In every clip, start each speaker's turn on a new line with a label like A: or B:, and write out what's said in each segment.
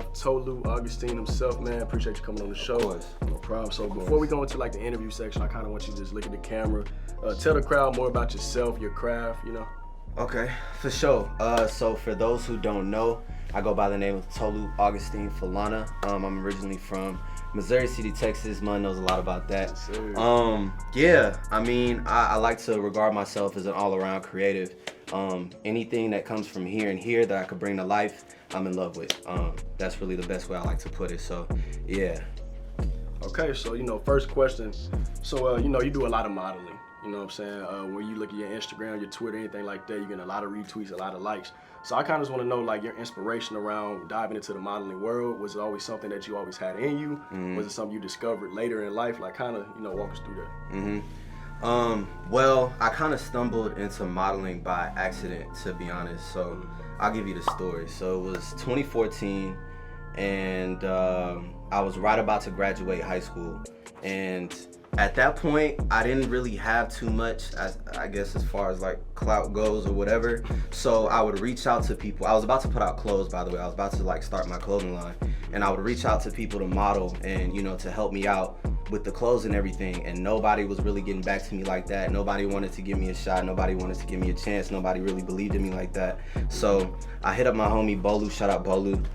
A: have Augustine himself, man. Appreciate you coming on the show.
B: Of course.
A: No problem. So before we go into like the interview section, I kind of want you to just look at the camera. Tell the crowd more about yourself, your craft, you know.
B: Okay, for sure. So for those who don't know, I go by the name of Augustine Falana. I'm originally from Missouri City, Texas. Mud knows a lot about that. Yeah, I mean, I like to regard myself as an all-around creative. Anything that comes from here and here that I could bring to life, I'm in love with. That's really the best way I like to put it. So, yeah.
A: Okay, so first question. So you do a lot of modeling. You know what I'm saying? When you look at your Instagram, your Twitter, anything like that, you get a lot of retweets, a lot of likes. So I kind of just want to know like your inspiration around diving into the modeling world. Was it always something that you always had in you? Mm-hmm. Was it something you discovered later in life? Like kind of walk us through that.
B: Mm-hmm. Well, I kind of stumbled into modeling by accident, to be honest. So I'll give you the story. So it was 2014, and I was right about to graduate high school, and at that point, I didn't really have too much, I guess, as far as like clout goes or whatever. So I would reach out to people. I was about to put out clothes, by the way. I was about to like start my clothing line, and I would reach out to people to model and to help me out with the clothes and everything. And nobody was really getting back to me like that. Nobody wanted to give me a shot. Nobody wanted to give me a chance. Nobody really believed in me like that. So I hit up my homie Bolu. Shout out Bolu.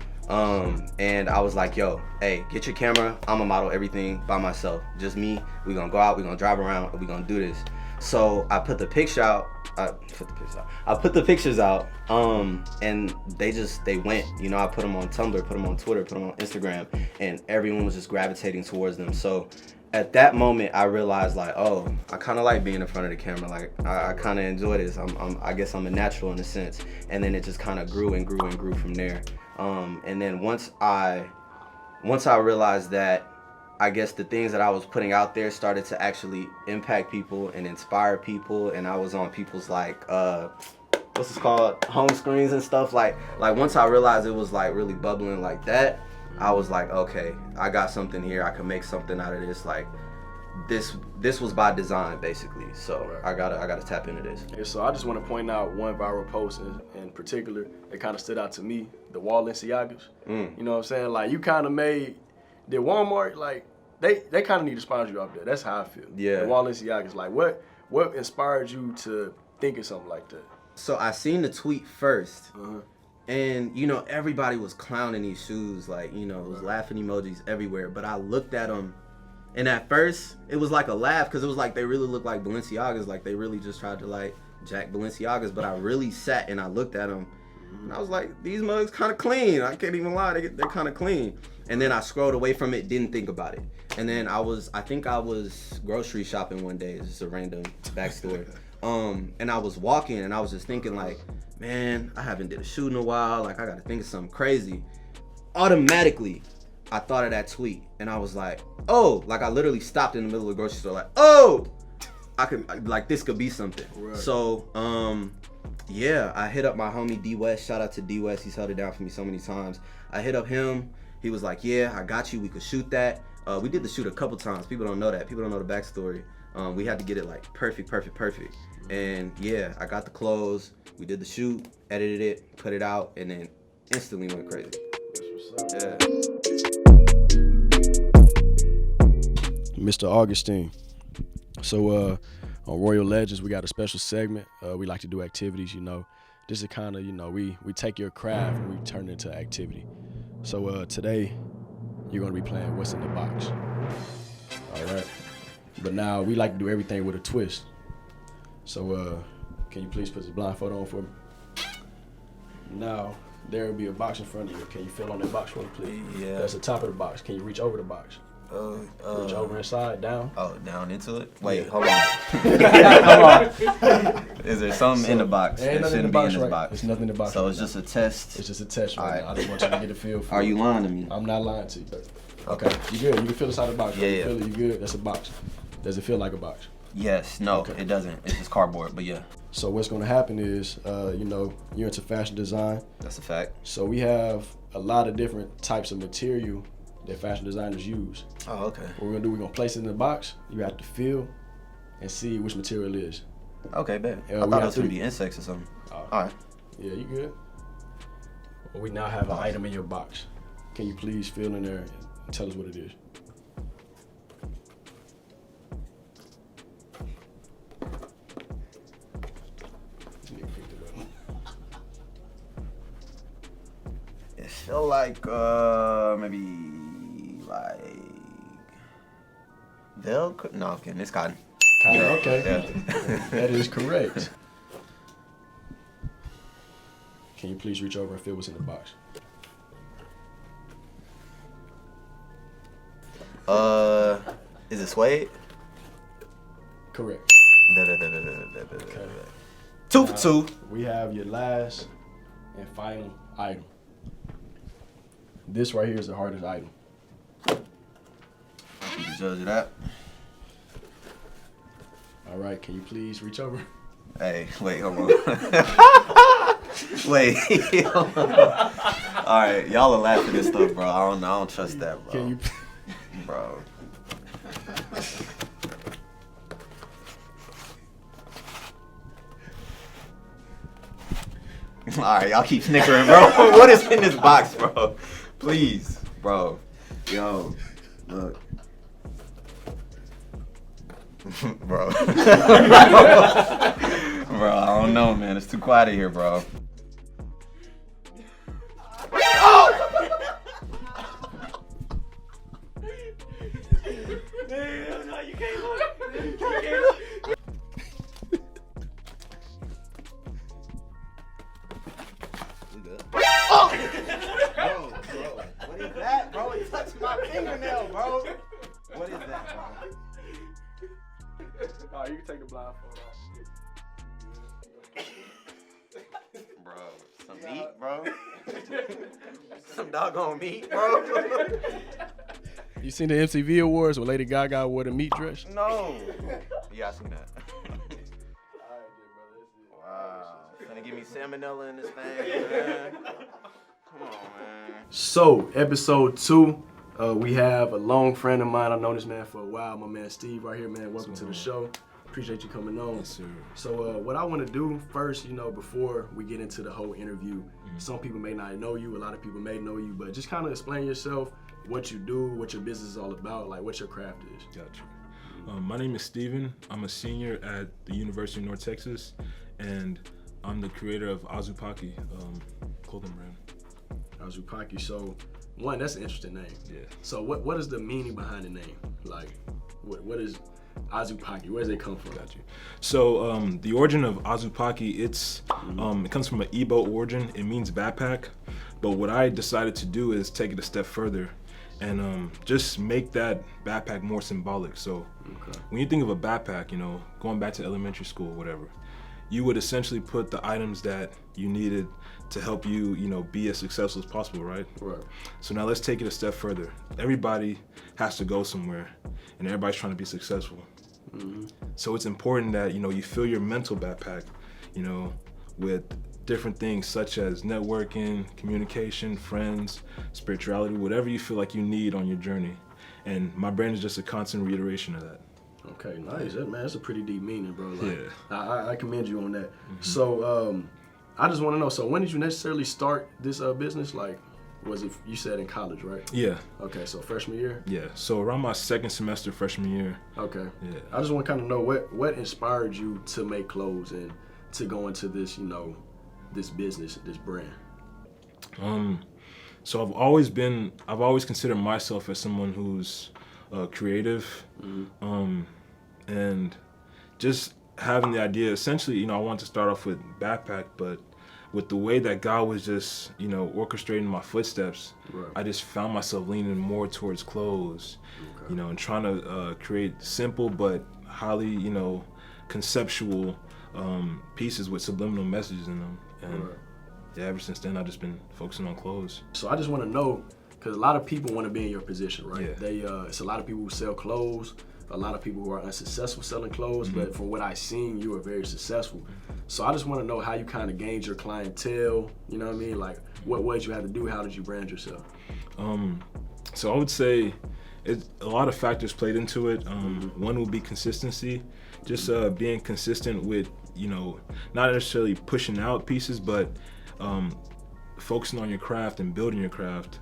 B: And I was like, yo, hey, get your camera. I'm gonna model everything by myself. Just me. We gonna go out, we gonna drive around, and we gonna do this. So I put the picture out. I put the pictures out, and they went. I put them on Tumblr, put them on Twitter, put them on Instagram, and everyone was just gravitating towards them. So at that moment, I realized like, oh, I kind of like being in front of the camera. Like I kind of enjoy this. I guess I'm a natural in a sense. And then it just kind of grew and grew and grew from there. And then once I realized that, I guess the things that I was putting out there started to actually impact people and inspire people, and I was on people's like what's it called, home screens and stuff. Like once I realized it was like really bubbling like that, I was like, okay, I got something here. I can make something out of this. Like this was by design, basically. So I gotta tap into this.
A: Yeah, so I just want to point out one viral post in particular that kind of stood out to me: the Walenciagas. You know what I'm saying? Like you kind of made the Walmart, like they kind of need to sponsor you up there. That's how I feel.
B: Yeah.
A: The Walenciagas. Like what inspired you to think of something like that?
B: So I seen the tweet first. And everybody was clowning these shoes, like it was laughing emojis everywhere. But I looked at them. And at first, it was like a laugh because it was like they really looked like Balenciagas, like they really just tried to like jack Balenciagas. But I really sat and I looked at them, and I was like, these mugs kind of clean. I can't even lie, they're kind of clean. And then I scrolled away from it, didn't think about it. And then I think I was grocery shopping one day. It's just a random backstory. And I was walking and I was just thinking like, man, I haven't did a shoot in a while. Like I got to think of something crazy. Automatically, I thought of that tweet and I was like, oh, like I literally stopped in the middle of the grocery store like, oh, I could, like this could be something. Right. So, yeah, I hit up my homie D West. Shout out to D West. He's held it down for me so many times. I hit up him. He was like, yeah, I got you. We could shoot that. We did the shoot a couple times. People don't know that. People don't know the backstory. We had to get it like perfect. And yeah, I got the clothes. We did the shoot, edited it, put it out, and then instantly went crazy. Yeah.
A: Mr. Augustine. So on Royal Legends, we got a special segment. We like to do activities, This is kind of, we take your craft and we turn it into activity. So today, you're going to be playing What's in the Box. All right. But now, we like to do everything with a twist. So can you please put this blindfold on for me? Now, there will be a box in front of you. Can you feel on that box for me, please?
B: Yeah.
A: That's the top of the box. Can you reach over the box? Reach over inside, down.
B: Oh, down into it? Wait, hold on.
A: Come on.
B: Is there something in the box that shouldn't be in this box?
A: There's nothing in the box.
B: So it's just a test?
A: It's just a test right now. I just want you to get a feel for it.
B: Are you lying to me?
A: I'm not lying to you. Okay, you good. You can feel inside the box. Right?
B: Yeah.
A: You feel it, you good. That's a box. Does it feel like a box?
B: Yes. No, It doesn't. It's just cardboard, but yeah.
A: So what's going to happen is, you're into fashion design.
B: That's a fact.
A: So we have a lot of different types of material that fashion designers use.
B: Oh, okay.
A: What we're going to do, we're going to place it in the box. You have to feel and see which material it is.
B: Okay, bet. I thought it was going to be insects or something. All right.
A: Yeah, you good. Well, we now have an item in your box. Can you please fill in there and tell us what it is?
B: It feel like maybe like Velcro. No, I'm kidding. It's cotton.
A: Cotton, okay.
B: Yeah.
A: That is correct. Can you please reach over and feel what's in the box?
B: Is it suede?
A: Correct.
B: Okay. 2 for 2.
A: We have your last and final item. This right here is the hardest item.
B: You can judge of that.
A: All right, can you please reach over?
B: Hey, wait, hold on. Wait. Hold on. All right, y'all are laughing at this stuff, bro. I don't trust that, bro.
A: Can you?
B: Bro. All right, y'all keep snickering, bro. What is in this box, bro? Please, bro. Yo, look. Bro. Bro, I don't know, man. It's too quiet in here, bro. What is that, bro? You touched my fingernail, bro. What is that, bro?
A: Oh, you can take the blindfold off.
B: Bro, some meat, bro. Some doggone meat, bro.
A: You seen the MTV Awards where Lady Gaga wore the meat dress?
B: No. Yeah, I seen that. Wow. Gonna give me salmonella in this thing, man. Come on, man.
A: So, episode 2, we have a long friend of mine. I've known this man for a while. My man Steve right here, man. Welcome to the show. Appreciate you coming on.
C: Yes, sir.
A: So, what I want to do first, before we get into the whole interview, some people may not know you, a lot of people may know you, but just kind of explain yourself, what you do, what your business is all about, like what your craft is.
C: Gotcha. My name is Steven. I'm a senior at the University of North Texas, and I'm the creator of Azupaki clothing brand.
A: Azupaki. So, one, that's an interesting name.
C: Yeah.
A: So, what is the meaning behind the name? Like, what is Azupaki? Where does it come from?
C: Got you. So, the origin of Azupaki, it comes from an Igbo origin. It means backpack. But what I decided to do is take it a step further and just make that backpack more symbolic. So when you think of a backpack, going back to elementary school or whatever, you would essentially put the items that you needed to help you, be as successful as possible, right?
A: Right.
C: So now let's take it a step further. Everybody has to go somewhere, and everybody's trying to be successful.
A: Mm-hmm.
C: So it's important that, you fill your mental backpack, with different things such as networking, communication, friends, spirituality, whatever you feel like you need on your journey. And my brand is just a constant reiteration of that.
A: Okay, nice. That's a pretty deep meaning, bro. Like,
C: Yeah.
A: I commend you on that. Mm-hmm. So, I just want to know, so when did you necessarily start this business? Like, was it, you said in college, right?
C: Yeah.
A: Okay, so freshman year?
C: Yeah, so around my second semester freshman year.
A: Okay.
C: Yeah.
A: I just want to kind of know what inspired you to make clothes and to go into this, this business, this brand.
C: So I've always considered myself as someone who's creative, and just having the idea, essentially, I wanted to start off with backpack, but with the way that God was just, orchestrating my footsteps,
A: right.
C: I just found myself leaning more towards clothes, and trying to create simple but highly, conceptual pieces with subliminal messages in them. And
A: right.
C: yeah, ever since then, I've just been focusing on clothes.
A: So I just want to know, because a lot of people want to be in your position, right?
C: Yeah.
A: It's a lot of people who sell clothes, a lot of people who are unsuccessful selling clothes, but from what I've seen, you are very successful. So I just want to know how you kind of gained your clientele, you know what I mean? Like, what did you have to do? How did you brand yourself?
C: So I would say a lot of factors played into it. One would be consistency, just being consistent with, not necessarily pushing out pieces, but focusing on your craft and building your craft.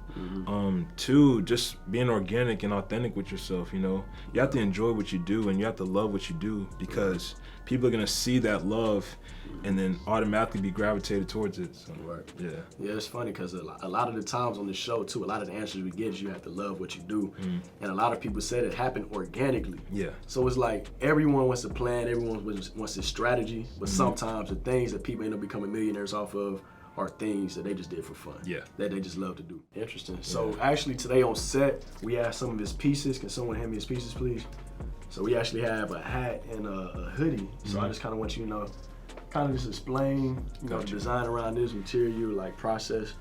C: 2, just being organic and authentic with yourself. You have to enjoy what you do, and you have to love what you do, because people are gonna see that love and then automatically be gravitated towards it. So,
A: Yeah, it's funny because a lot of the times on the show too, a lot of the answers we get is you have to love what you do, and a lot of people said it happened organically.
C: Yeah.
A: So it's like everyone wants a plan, everyone wants a strategy, but sometimes the things that people end up becoming millionaires off of are things that they just did for fun.
C: Yeah.
A: That they just love to do. Interesting. So actually today on set, we have some of his pieces. Can someone hand me his pieces, please? So we actually have a hat and a hoodie. So I just kind of want you to kind of just explain, the design around this material, like process.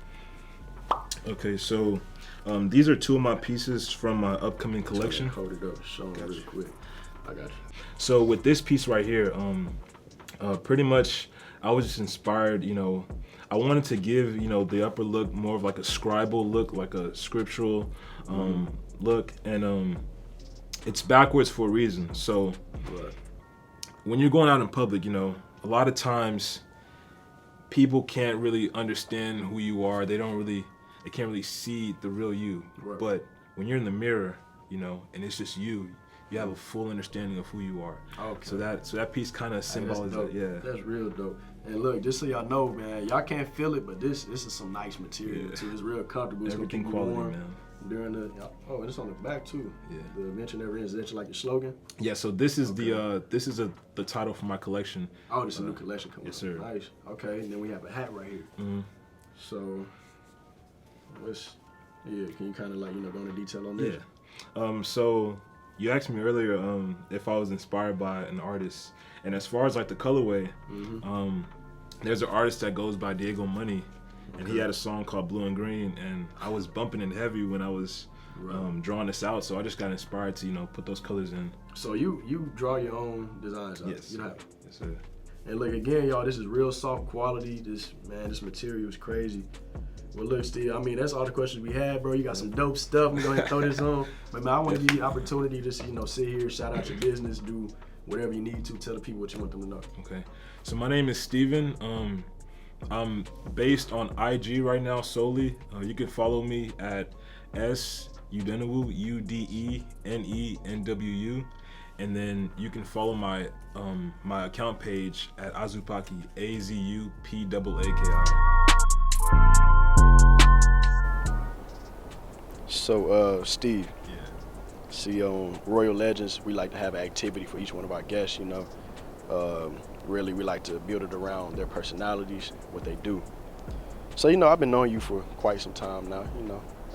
C: Okay, so these are 2 of my pieces from my upcoming collection.
A: Hold it up, show them really quick. I got you.
C: So with this piece right here, pretty much I was just inspired, I wanted to give, the upper look more of like a scribal look, like a scriptural look, and it's backwards for a reason. So when you're going out in public, a lot of times people can't really understand who you are. They can't really see the real you.
A: Right.
C: But when you're in the mirror, and it's just you have a full understanding of who you are.
A: Okay.
C: So that piece kind of symbolizes that. Yeah.
A: That's real dope. And look, just so y'all know, man, y'all can't feel it, but this is some nice material too. It's real comfortable. It's
C: Everything
A: gonna keep you
C: quality,
A: warm
C: man.
A: during the. Oh, and it's on the back too.
C: Yeah.
A: The invention never ends. Is that like your slogan?
C: Yeah. So this is the title for my collection.
A: Oh, this is a new collection coming.
C: Yes, sir.
A: Nice. Okay, and then we have a hat right here. So, can you kind of go into detail on this?
C: Yeah. So you asked me earlier if I was inspired by an artist, and as far as like the colorway, there's an artist that goes by Diego Money, and he had a song called Blue and Green, and I was bumping it heavy when I was drawing this out, so I just got inspired to put those colors in.
A: So you draw your own designs out?
C: Yes.
A: You know how?
C: Yes, sir.
A: And look, again, y'all, this is real soft quality. This material is crazy. Well, look, Steve, that's all the questions we had, bro. You got some dope stuff. We're going to throw this on. But, man, I want to give you the opportunity to, sit here, shout out your business, do whatever you need to, tell the people what you want them to know.
C: Okay. So my name is Steven. I'm based on IG right now solely. You can follow me at Udenenwu, Udenenwu. And then you can follow my my account page at Azupaki, AZUPAAKI.
A: So, Steve.
C: Yeah.
A: See, on Royal Legends, we like to have an activity for each one of our guests, Really, we like to build it around their personalities, what they do. So, I've been knowing you for quite some time now,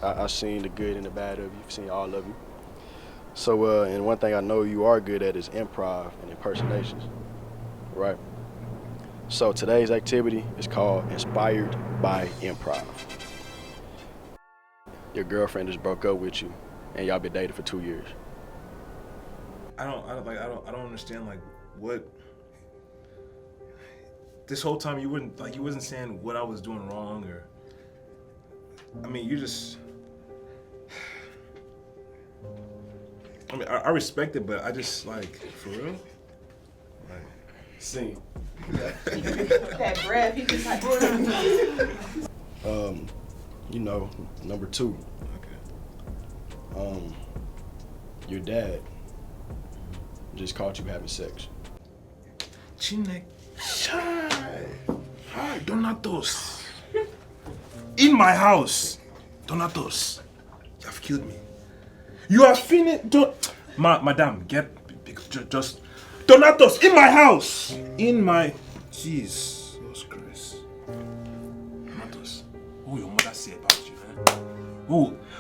A: I've seen the good and the bad of you, seen all of you. So, and one thing I know you are good at is improv and impersonations, right? So today's activity is called Inspired by Improv. Your girlfriend just broke up with you, and y'all been dating for 2 years.
C: I don't understand what. This whole time you wasn't saying what I was doing wrong, or you just. I respect it, but I just for real.
A: Sing.
D: That breath, he just like.
A: Number 2.
C: Okay.
A: Your dad just caught you having sex.
C: Chinek. Hi, Donatos. In my house. Donatos. You have killed me. You have finished. Madam, just. Donatos, in my house. In my. Jesus Christ. Donatos, what will your mother say about you,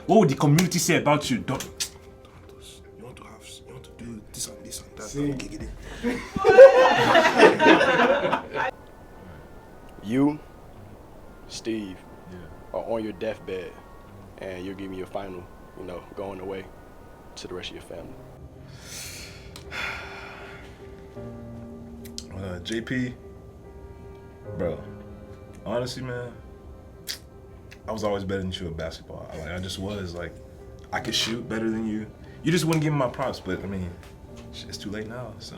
C: What would the community say about you? Donatos, you want to do this and this and that.
A: See?
C: Okay, get it.
A: You, Steve, are on your deathbed, and you're giving your final, going away to the rest of your family.
C: JP, bro, honestly, man, I was always better than you at basketball. I just was. I could shoot better than you. You just wouldn't give me my props, but it's too late now. So,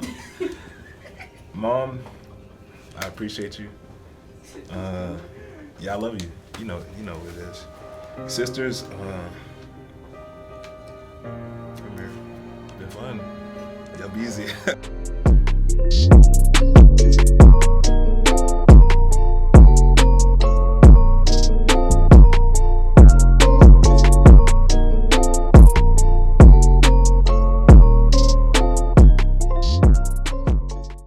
C: Mom, I appreciate you. I love you. you know what it is. Sisters, come here. Been fun. Y'all be easy.